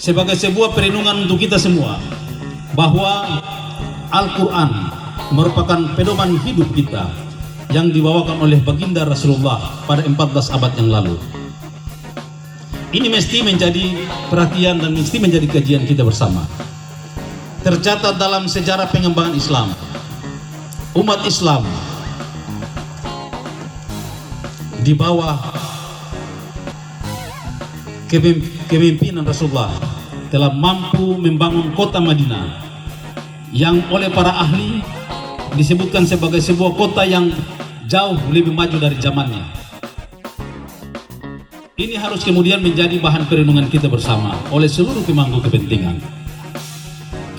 sebagai sebuah perenungan untuk kita semua bahwa Al-Quran merupakan pedoman hidup kita yang dibawakan oleh baginda Rasulullah pada 14 abad yang lalu. Ini mesti menjadi perhatian dan mesti menjadi kajian kita bersama. Tercatat dalam sejarah pengembangan Islam, umat Islam di bawah kepemimpinan Rasulullah telah mampu membangun kota Madinah yang oleh para ahli disebutkan sebagai sebuah kota yang jauh lebih maju dari zamannya. Ini harus kemudian menjadi bahan perenungan kita bersama oleh seluruh pemangku kepentingan.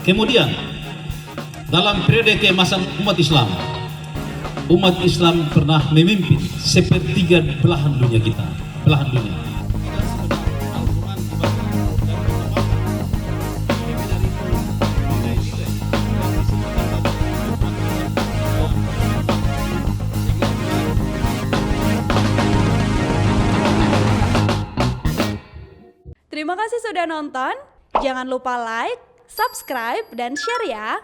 Kemudian dalam periode keemasan umat Islam pernah memimpin sepertiga belahan dunia kita, belahan dunia. Terima kasih sudah nonton. Jangan lupa like, subscribe, dan share ya.